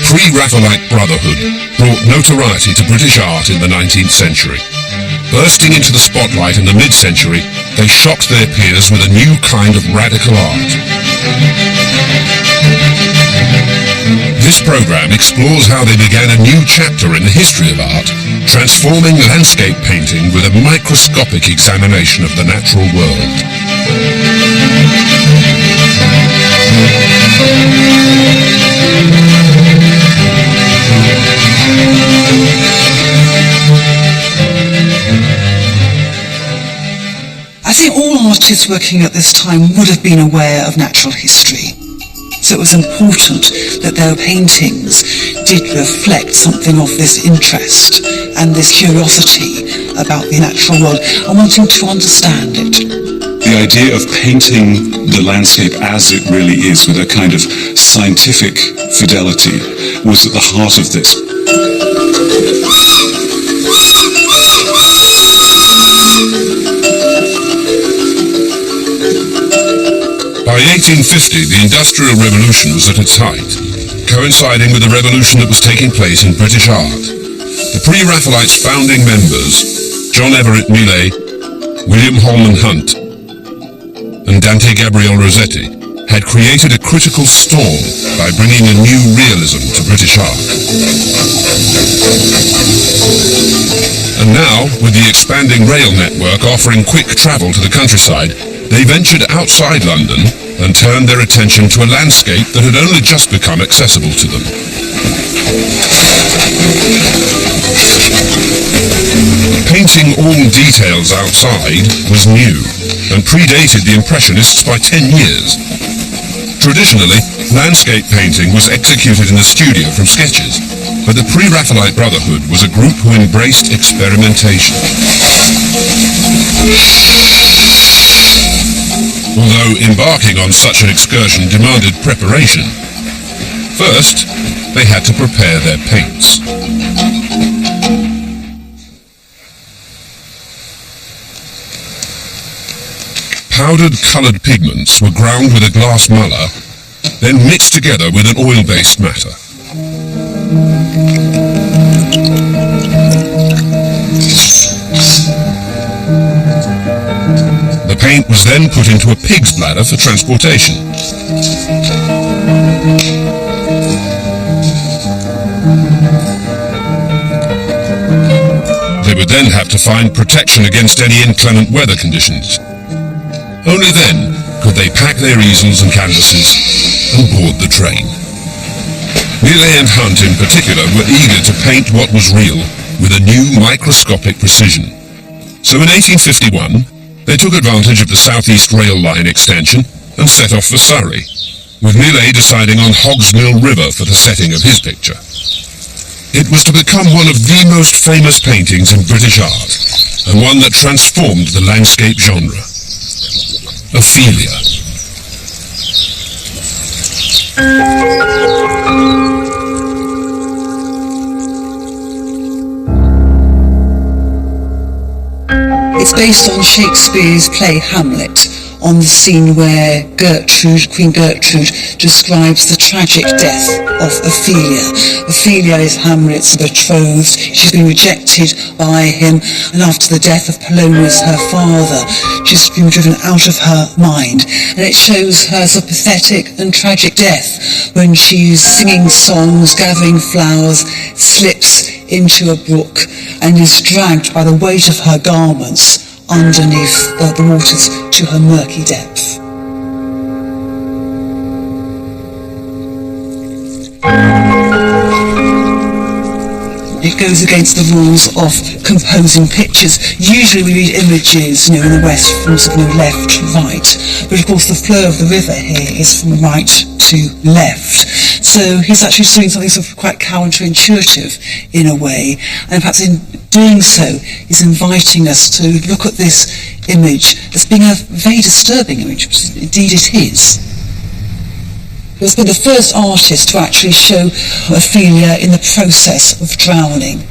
Pre Raphaelite brotherhood brought notoriety to British art in the 19th century. Bursting into the spotlight in the mid-century, they shocked their peers with a new kind of radical art. This program explores how they began a new chapter in the history of art, transforming landscape painting with a microscopic examination of the natural world. I think all artists working at this time would have been aware of natural history. So it was important that their paintings did reflect something of this interest and this curiosity about the natural world and wanting to understand it. The idea of painting the landscape as it really is with a kind of scientific fidelity was at the heart of this. By 1850, the Industrial Revolution was at its height, coinciding with the revolution that was taking place in British art. The Pre Raphaelites' founding members, John Everett Millais, William Holman Hunt, and Dante Gabriel Rossetti, had created a critical storm by bringing a new realism to British art. And now, with the expanding rail network offering quick travel to the countryside, they ventured outside London and turned their attention to a landscape that had only just become accessible to them. Painting all details outside was new and predated the Impressionists by 10 years. Traditionally, landscape painting was executed in the studio from sketches, but the Pre Raphaelite Brotherhood was a group who embraced experimentation. Although embarking on such an excursion demanded preparation, first they had to prepare their paints. Powdered coloured pigments were ground with a glass muller, then mixed together with an oil-based matter. The paint was then put into a pig's bladder for transportation. They would then have to find protection against any inclement weather conditions. Only then could they pack their easels and canvases and board the train. Millais and Hunt in particular were eager to paint what was real with a new microscopic precision. So in 1851, they took advantage of the South East Rail Line extension and set off for Surrey, with Millais deciding on Hogsmill River for the setting of his picture. It was to become one of the most famous paintings in British art, and one that transformed the landscape genre. Ophelia. It's based on Shakespeare's play Hamlet, on the scene where Queen Gertrude describes the tragic death of Ophelia. Ophelia is Hamlet's betrothed. She's been rejected by him, and after the death of Polonius, her father, she's been driven out of her mind. And it shows her as a pathetic and tragic death when she's singing songs, gathering flowers, slips into a brook, and is dragged by the weight of her garments underneath the waters to her murky depth. It goes against the rules of composing pictures. Usually we read images, in the West from left to right, but of course the flow of the river here is from right to left. So he's actually doing something sort of quite counterintuitive in a way, and perhaps in doing so he's inviting us to look at this image as being a very disturbing image, which indeed it is. He was the first artist to actually show Ophelia in the process of drowning.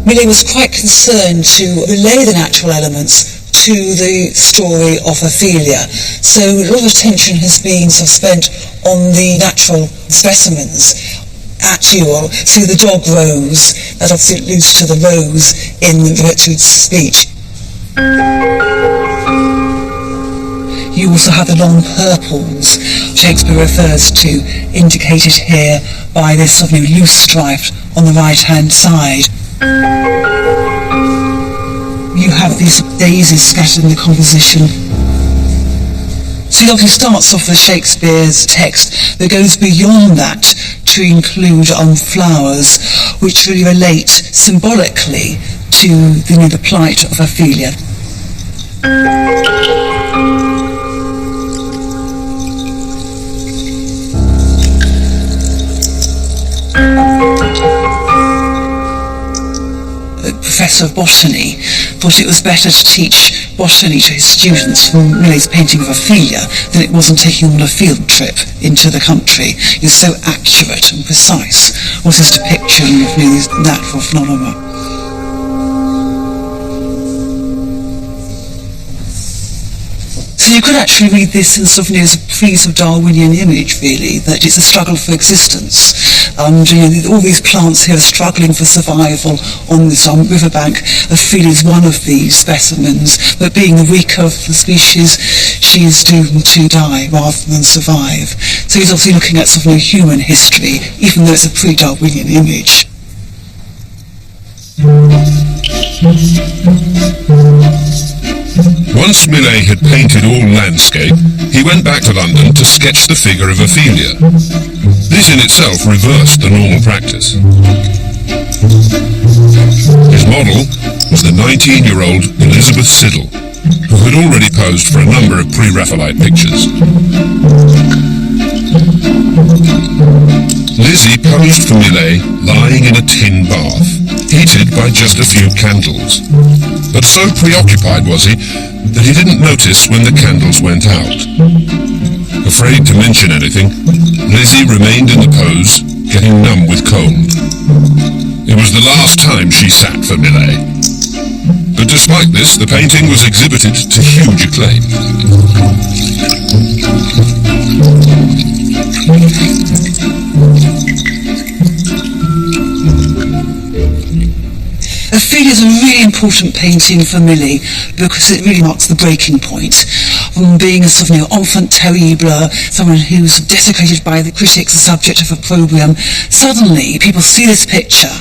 Millais was quite concerned to relay the natural elements to the story of Ophelia. So a lot of attention has been sort of spent on the natural specimens at Ewell. So the dog Rose, that obviously alludes to the rose in Gertrude's speech. You also have the long purples Shakespeare refers to, indicated here by this sort of loose stripe on the right-hand side. You have these daisies scattered in the composition. So he obviously starts off with Shakespeare's text that goes beyond that to include flowers, which really relate symbolically to the plight of Ophelia. Professor of botany thought it was better to teach botany to his students from Millet's painting of Ophelia than it was on taking them on a field trip into the country. It's so accurate and precise was his depiction of these natural phenomena. So you could actually read this in sort of as a piece of Darwinian image, really, that it's a struggle for existence. All these plants here are struggling for survival on this riverbank. Ophelia is one of these specimens, but being the weaker of the species, she is doomed to die rather than survive. So he's obviously looking at sort of human history, even though it's a pre-Darwinian image. Once Millet had painted all landscape, he went back to London to sketch the figure of Ophelia. This in itself reversed the normal practice. His model was the 19-year-old Elizabeth Siddal, who had already posed for a number of Pre Raphaelite pictures. Lizzie posed for Millet lying in a tin bath, heated by just a few candles. But so preoccupied was he that he didn't notice when the candles went out. Afraid to mention anything, Lizzie remained in the pose, getting numb with cold. It was the last time she sat for Millet. But despite this, the painting was exhibited to huge acclaim. Ophelia is a really important painting for Millet because it really marks the breaking point from being a sort of enfant terrible, someone who's desecrated by the critics, the subject of opprobrium. Suddenly, people see this picture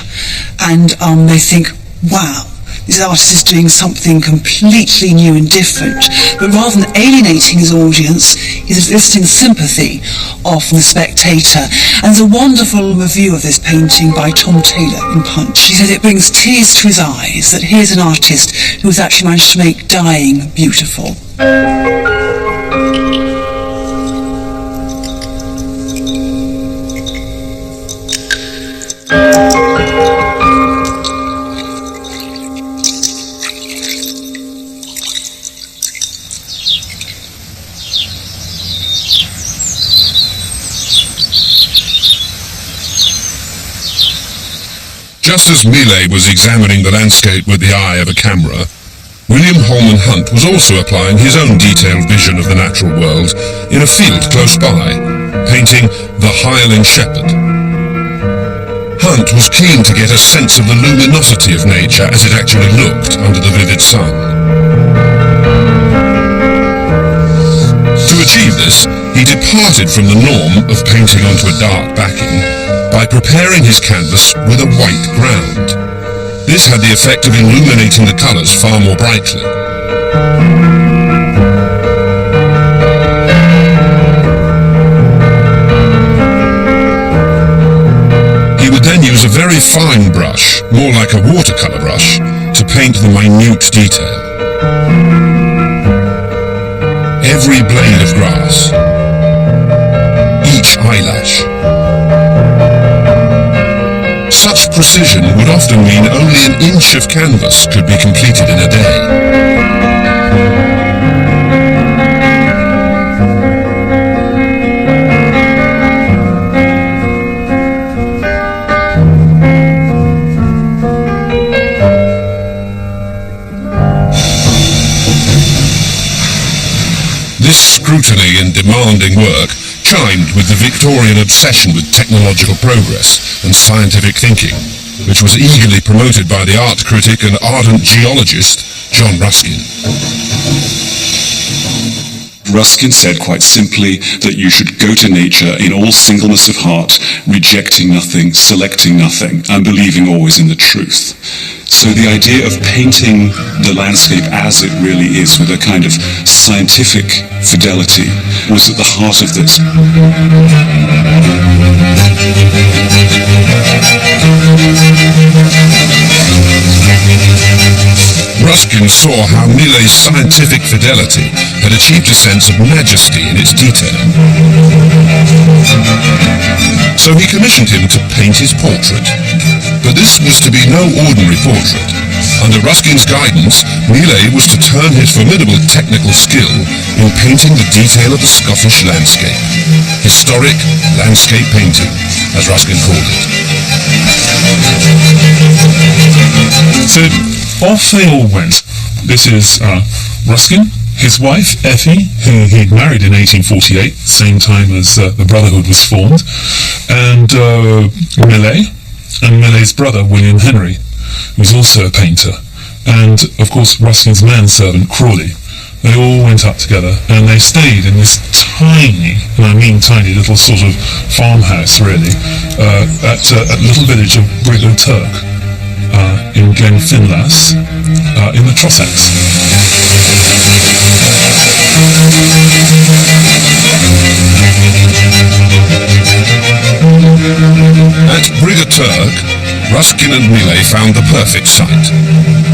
and they think, wow, this artist is doing something completely new and different. But rather than alienating his audience, he's eliciting sympathy of the spectator. And there's a wonderful review of this painting by Tom Taylor in Punch. He said it brings tears to his eyes that here's an artist who has actually managed to make dying beautiful. Just as Millet was examining the landscape with the eye of a camera, William Holman Hunt was also applying his own detailed vision of the natural world in a field close by, painting The Hireling Shepherd. Hunt was keen to get a sense of the luminosity of nature as it actually looked under the vivid sun. To achieve this, he departed from the norm of painting onto a dark backing by preparing his canvas with a white ground. This had the effect of illuminating the colours far more brightly. He would then use a very fine brush, more like a watercolour brush, to paint the minute detail. Every blade of grass, each eyelash. Such precision would often mean only an inch of canvas could be completed in a day. This scrutiny and demanding work chimed with the Victorian obsession with technological progress and scientific thinking, which was eagerly promoted by the art critic and ardent geologist John Ruskin. Ruskin said quite simply that you should go to nature in all singleness of heart, rejecting nothing, selecting nothing, and believing always in the truth. So the idea of painting the landscape as it really is with a kind of scientific fidelity was at the heart of this. Ruskin saw how Millet's scientific fidelity had achieved a sense of majesty in its detail. So he commissioned him to paint his portrait. But this was to be no ordinary portrait. Under Ruskin's guidance, Millet was to turn his formidable technical skill in painting the detail of the Scottish landscape. Historic landscape painting, as Ruskin called it. So off they all went. This is Ruskin, his wife Effie, who he'd married in 1848, same time as the Brotherhood was formed, and Millet, and Millet's brother William Henry, who's also a painter, and of course Ruskin's manservant Crawley. They all went up together, and they stayed in this tiny, and I mean tiny, little sort of farmhouse really, at a little village of Briggo Turk, in Glenfinlas, in the Trossachs. At Briggo Turk, Ruskin and Millet found the perfect site.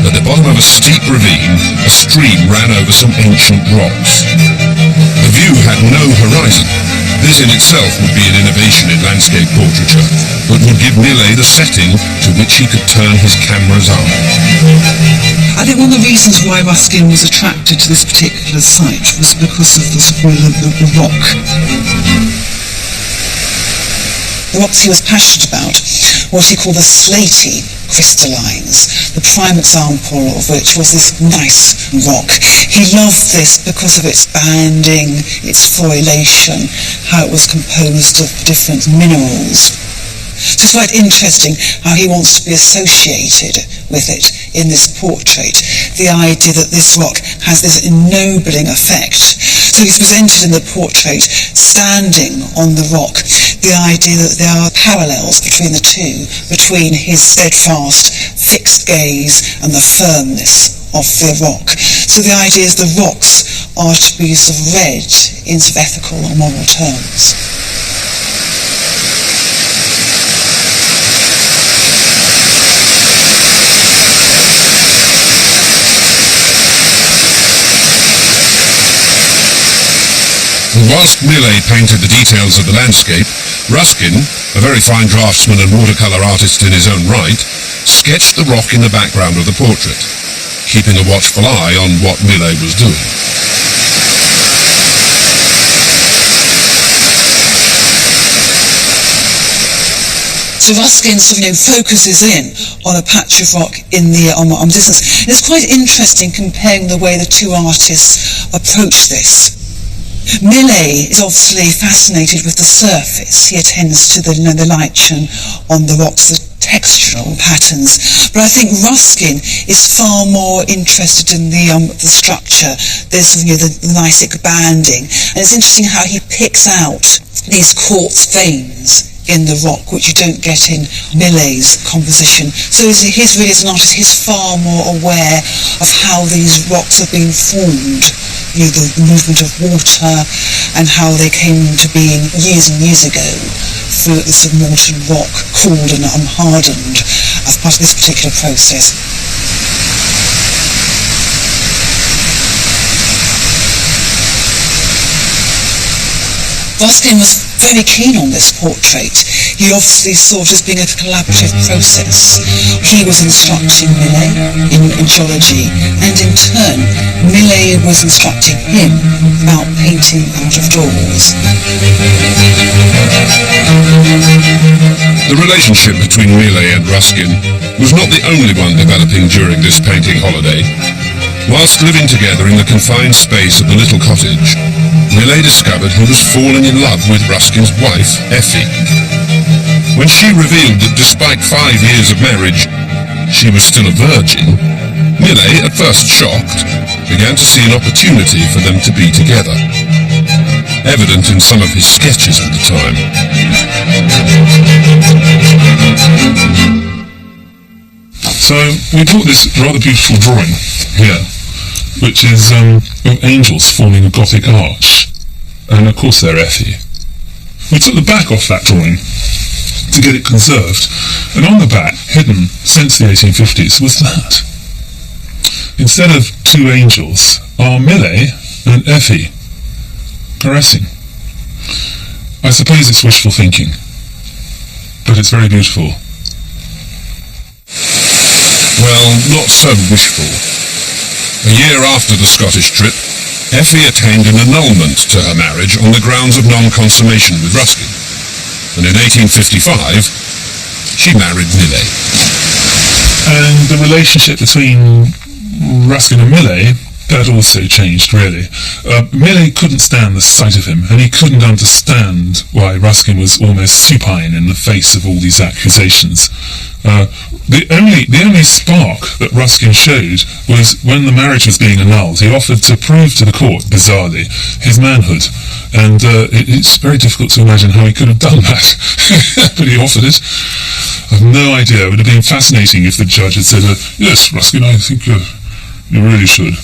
At the bottom of a steep ravine, a stream ran over some ancient rocks. The view had no horizon. This in itself would be an innovation in landscape portraiture, but would give Millet the setting to which he could turn his camera's eye. I think one of the reasons why Ruskin was attracted to this particular site was because of the rock. The rocks he was passionate about, what he called the slaty crystallines, the prime example of which was this gneiss rock. He loved this because of its banding, its foliation, how it was composed of different minerals. So it's quite interesting how he wants to be associated with it in this portrait. The idea that this rock has this ennobling effect. So he's presented in the portrait standing on the rock. The idea that there are parallels between the two, between his steadfast, fixed gaze and the firmness of the rock. So the idea is the rocks are to be sort of read in sort of ethical or moral terms. Whilst Millet painted the details of the landscape, Ruskin, a very fine draftsman and watercolour artist in his own right, sketched the rock in the background of the portrait, keeping a watchful eye on what Millet was doing. So Ruskin sort of focuses in on a patch of rock in the on distance. It's quite interesting comparing the way the two artists approach this. Millet is obviously fascinated with the surface. He attends to the lichen on the rocks, the textural patterns. But I think Ruskin is far more interested in the structure. There's the gneissic banding, and it's interesting how he picks out these quartz veins in the rock, which you don't get in Millet's composition. So his really as an artist, he's far more aware of how these rocks have been formed, the movement of water and how they came into being years and years ago through this molten rock, cooled and hardened as part of this particular process. Ruskin was very keen on this portrait. He obviously saw it as being a collaborative process. He was instructing Millet in geology, and in turn, Millet was instructing him about painting out of doors. The relationship between Millet and Ruskin was not the only one developing during this painting holiday. Whilst living together in the confined space of the little cottage, Millet discovered he was falling in love with Ruskin's wife, Effie. When she revealed that despite 5 years of marriage, she was still a virgin, Millet, at first shocked, began to see an opportunity for them to be together, evident in some of his sketches at the time. So we brought this rather beautiful drawing here, which is of angels forming a Gothic arch, and of course they're Effie. We took the back off that drawing to get it conserved, and on the back, hidden since the 1850s, was that. Instead of two angels, are Millet and Effie caressing. I suppose it's wishful thinking, but it's very beautiful. Well, not so wishful. A year after the Scottish trip, Effie attained an annulment to her marriage on the grounds of non-consummation with Ruskin, and in 1855 she married Millet. And the relationship between Ruskin and Millet, that also changed, really. Millet couldn't stand the sight of him, and he couldn't understand why Ruskin was almost supine in the face of all these accusations. The only spark that Ruskin showed was when the marriage was being annulled. He offered to prove to the court, bizarrely, his manhood, and it's very difficult to imagine how he could have done that, but he offered it. I have no idea. It would have been fascinating if the judge had said, yes, Ruskin, I think you really should.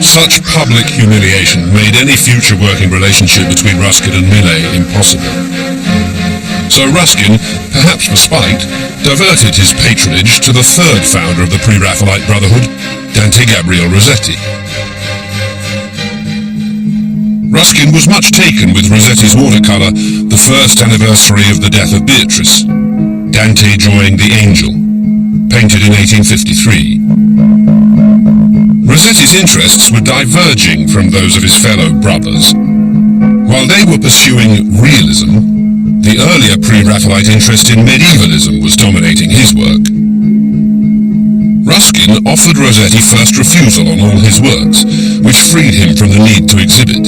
Such public humiliation made any future working relationship between Ruskin and Millet impossible. So Ruskin, perhaps for spite, diverted his patronage to the third founder of the Pre Raphaelite Brotherhood, Dante Gabriel Rossetti. Ruskin was much taken with Rossetti's watercolour, The First Anniversary of the Death of Beatrice, Dante drawing the Angel, painted in 1853. Rossetti's interests were diverging from those of his fellow brothers. While they were pursuing realism, the earlier Pre-Raphaelite interest in medievalism was dominating his work. Ruskin offered Rossetti first refusal on all his works, which freed him from the need to exhibit.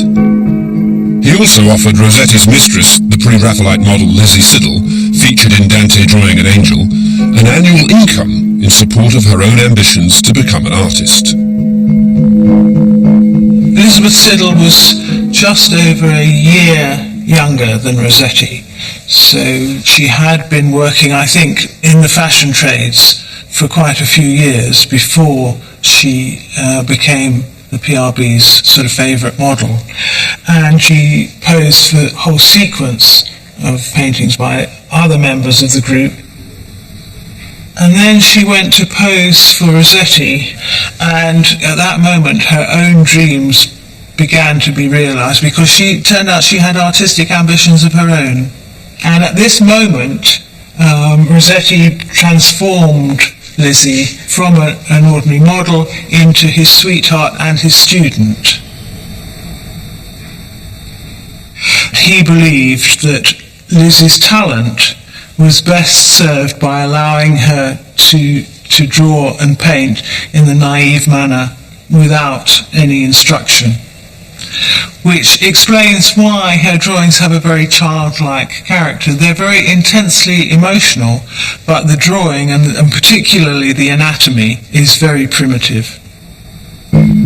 He also offered Rossetti's mistress, the Pre-Raphaelite model Lizzie Siddal, featured in Dante drawing an Angel, an annual income in support of her own ambitions to become an artist. Elizabeth Siddal was just over a year younger than Rossetti, so she had been working, I think, in the fashion trades for quite a few years before she became the PRB's sort of favourite model, and she posed for a whole sequence of paintings by other members of the group. And then she went to pose for Rossetti, and at that moment her own dreams began to be realised, because she turned out she had artistic ambitions of her own. And at this moment, Rossetti transformed Lizzie from an ordinary model into his sweetheart and his student. He believed that Lizzie's talent was best served by allowing her to draw and paint in the naive manner without any instruction, which explains why her drawings have a very childlike character. They're very intensely emotional, but the drawing, and particularly the anatomy, is very primitive. And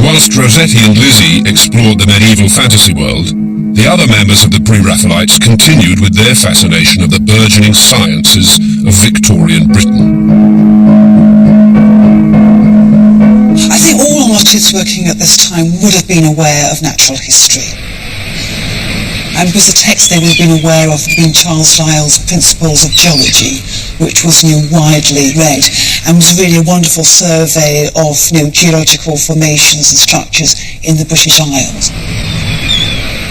whilst Rossetti and Lizzie explored the medieval fantasy world, the other members of the Pre-Raphaelites continued with their fascination of the burgeoning sciences of Victorian Britain. I think all artists working at this time would have been aware of natural history. And with the text they would have been aware of being Charles Lyell's Principles of Geology, which was widely read, and was really a wonderful survey of geological formations and structures in the British Isles.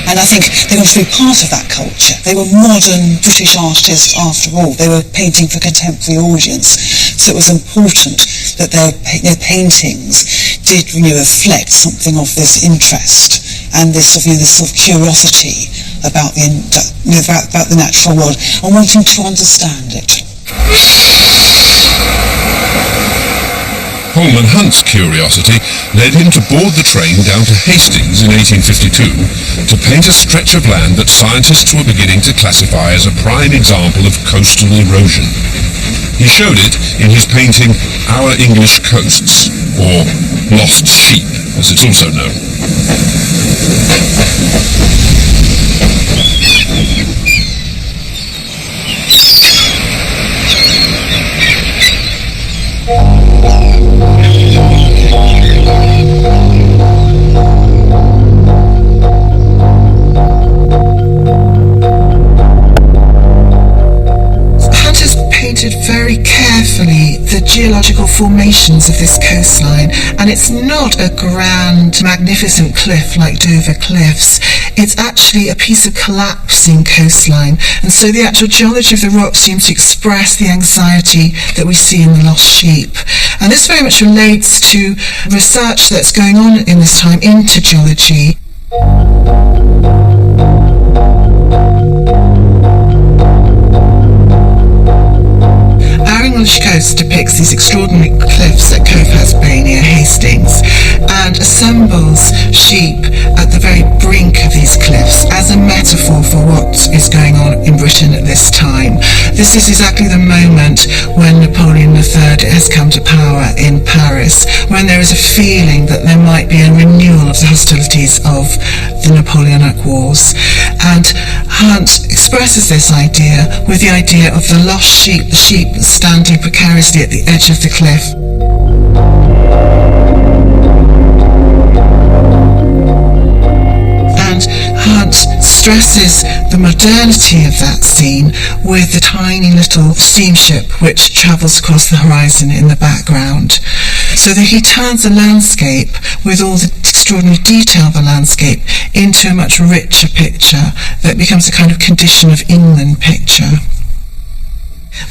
And I think they wanted to be part of that culture. They were modern British artists after all. They were painting for a contemporary audience. So it was important that their paintings did reflect something of this interest and this sort of curiosity about the natural world and wanting to understand it. Holman Hunt's curiosity led him to board the train down to Hastings in 1852 to paint a stretch of land that scientists were beginning to classify as a prime example of coastal erosion. He showed it in his painting Our English Coasts, or Lost Sheep, as it's also known. Very carefully the geological formations of this coastline, and it's not a grand, magnificent cliff like Dover Cliffs. It's actually a piece of collapsing coastline, and so the actual geology of the rock seems to express the anxiety that we see in the Lost Sheep. And this very much relates to research that's going on in this time into geology. English coast depicts these extraordinary cliffs at Cofa's Bay near Hastings and assembles sheep at the very brink of these cliffs as a metaphor for what is going on in Britain at this time. This is exactly the moment when Napoleon III has come to power in Paris, when there is a feeling that there might be a renewal of the hostilities of the Napoleonic Wars. And Hunt expresses this idea with the idea of the lost sheep, the sheep standing precariously at the edge of the cliff. And Hunt stresses the modernity of that scene with the tiny little steamship which travels across the horizon in the background, so that he turns the landscape, with all the extraordinary detail of the landscape, into a much richer picture that becomes a kind of condition of inland picture.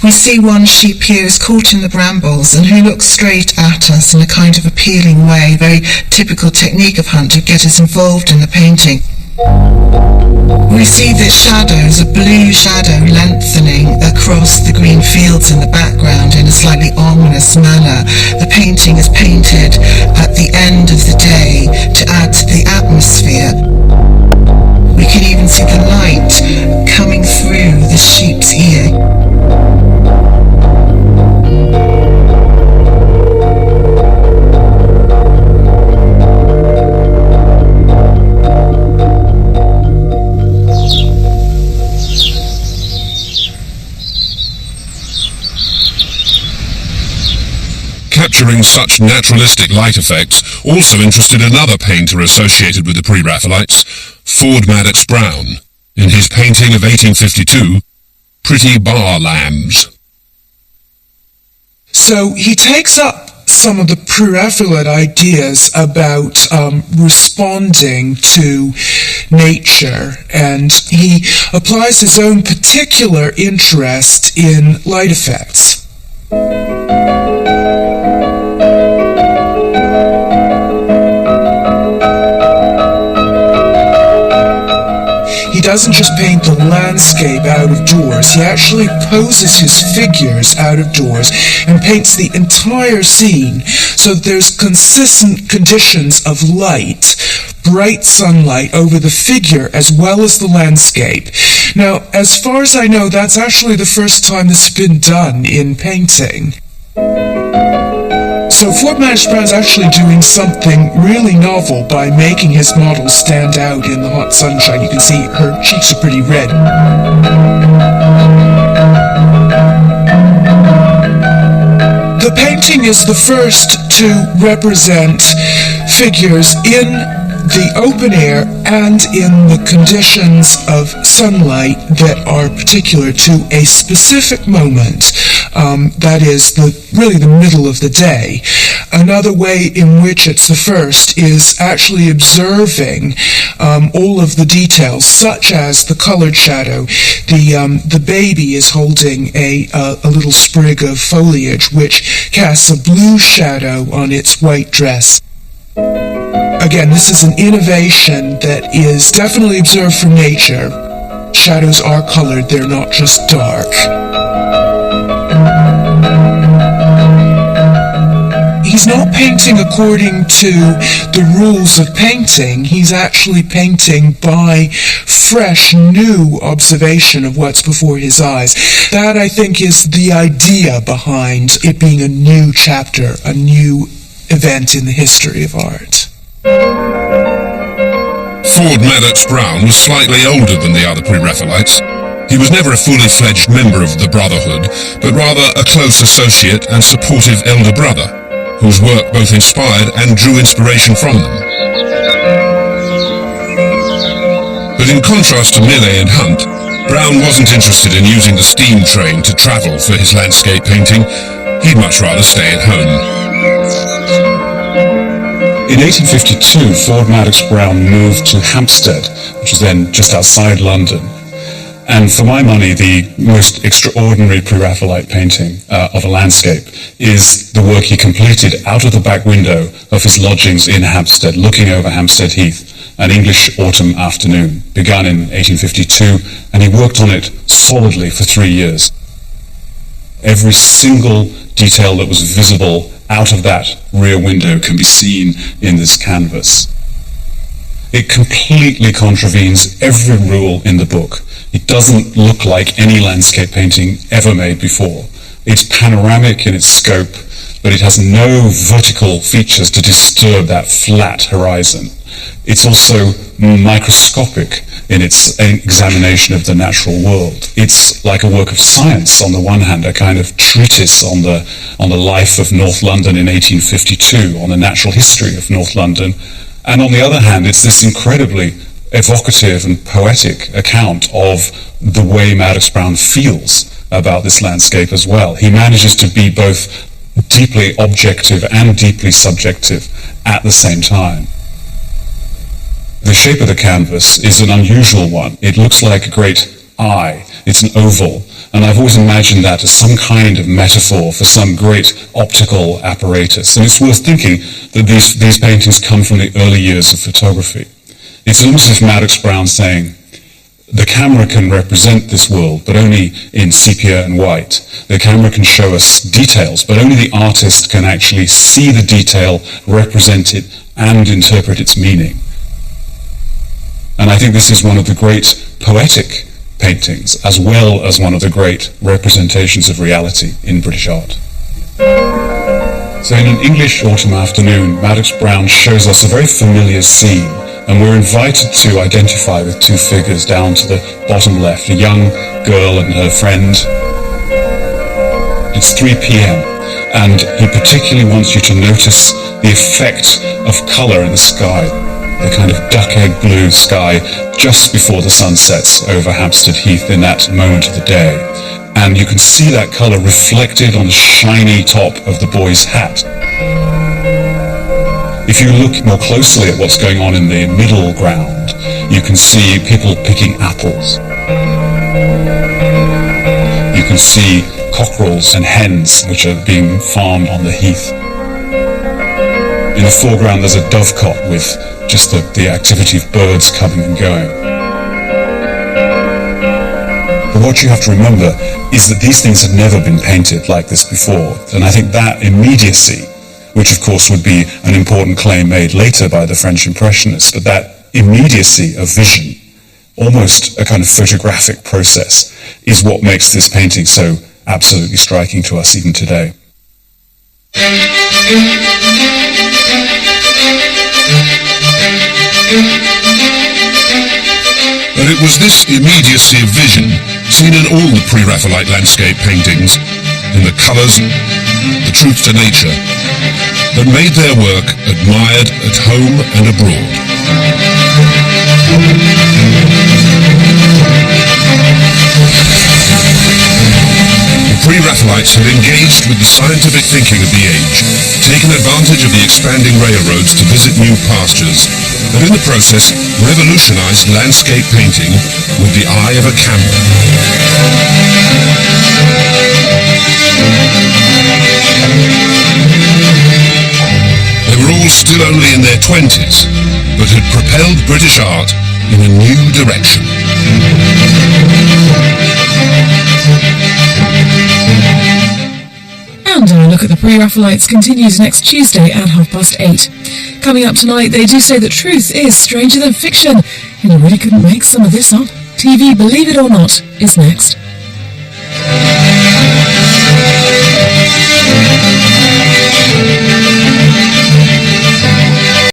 We see one sheep here who's caught in the brambles and who looks straight at us in a kind of appealing way, very typical technique of Hunt to get us involved in the painting. We see the shadows, a blue shadow lengthening across the green fields in the background in a slightly ominous manner. The painting is painted at the end of the day to add to the atmosphere. We can even see the light coming through the sheep's ear. Capturing such naturalistic light effects also interested another painter associated with the Pre Raphaelites, Ford Madox Brown, in his painting of 1852, Pretty Bar Lambs. So he takes up some of the Pre Raphaelite ideas about responding to nature, and he applies his own particular interest in light effects. He doesn't just paint the landscape out of doors, he actually poses his figures out of doors and paints the entire scene so that there's consistent conditions of light, bright sunlight over the figure as well as the landscape. Now, as far as I know, that's actually the first time this has been done in painting. So Ford Madox Brown's actually doing something really novel by making his model stand out in the hot sunshine. You can see her cheeks are pretty red. The painting is the first to represent figures in the open air and in the conditions of sunlight that are particular to a specific moment, that is really the middle of the day. Another way in which it's the first is actually observing all of the details, such as the colored shadow. The baby is holding a little sprig of foliage which casts a blue shadow on its white dress. Again, this is an innovation that is definitely observed from nature. Shadows are colored, they're not just dark. he's not painting according to the rules of painting. He's actually painting by fresh, new observation of what's before his eyes. That, I think, is the idea behind it being a new chapter, a new event in the history of art. Ford Madox Brown was slightly older than the other Pre Raphaelites. He was never a fully fledged member of the Brotherhood, but rather a close associate and supportive elder brother, whose work both inspired and drew inspiration from them. But in contrast to Millet and Hunt, Brown wasn't interested in using the steam train to travel for his landscape painting. He'd much rather stay at home. In 1852, Ford Madox Brown moved to Hampstead, which was then just outside London. And for my money, the most extraordinary Pre-Raphaelite painting of a landscape is the work he completed out of the back window of his lodgings in Hampstead, looking over Hampstead Heath, an English autumn afternoon, begun in 1852, and he worked on it solidly for 3 years. Every single detail that was visible out of that rear window can be seen in this canvas. It completely contravenes every rule in the book. It doesn't look like any landscape painting ever made before. It's panoramic in its scope, but it has no vertical features to disturb that flat horizon. It's also microscopic in its examination of the natural world. It's like a work of science on the one hand, a kind of treatise on the life of North London in 1852, on the natural history of North London. And on the other hand, it's this incredibly evocative and poetic account of the way Madox Brown feels about this landscape as well. He manages to be both deeply objective and deeply subjective at the same time. The shape of the canvas is an unusual one. It looks like a great eye. It's an oval. And I've always imagined that as some kind of metaphor for some great optical apparatus. And it's worth thinking that these paintings come from the early years of photography. It's almost as if Madox Brown saying, the camera can represent this world, but only in sepia and white. The camera can show us details, but only the artist can actually see the detail, represent it, and interpret its meaning. And I think this is one of the great poetic paintings, as well as one of the great representations of reality in British art. So in an English autumn afternoon, Madox Brown shows us a very familiar scene, and we're invited to identify with two figures down to the bottom left, a young girl and her friend. It's 3 p.m. and he particularly wants you to notice the effect of colour in the sky, the kind of duck-egg blue sky just before the sun sets over Hampstead Heath in that moment of the day. And you can see that colour reflected on the shiny top of the boy's hat. If you look more closely at what's going on in the middle ground, you can see people picking apples. You can see cockerels and hens which are being farmed on the heath. In the foreground there's a dovecot with just the activity of birds coming and going. But what you have to remember is that these things have never been painted like this before, and I think that immediacy, which of course would be an important claim made later by the French Impressionists, but that immediacy of vision, almost a kind of photographic process, is what makes this painting so absolutely striking to us even today. But it was this immediacy of vision, seen in all the Pre-Raphaelite landscape paintings, in the colours, the truth to nature, that made their work admired at home and abroad. The Pre-Raphaelites had engaged with the scientific thinking of the age, taken advantage of the expanding railroads to visit new pastures, and in the process revolutionized landscape painting with the eye of a camera. They were all still only in their 20s, but had propelled British art in a new direction. And on look at the Pre Raphaelites continues next Tuesday at 8:30. Coming up tonight, they do say that truth is stranger than fiction. And you really couldn't make some of this up. TV, believe it or not, is next.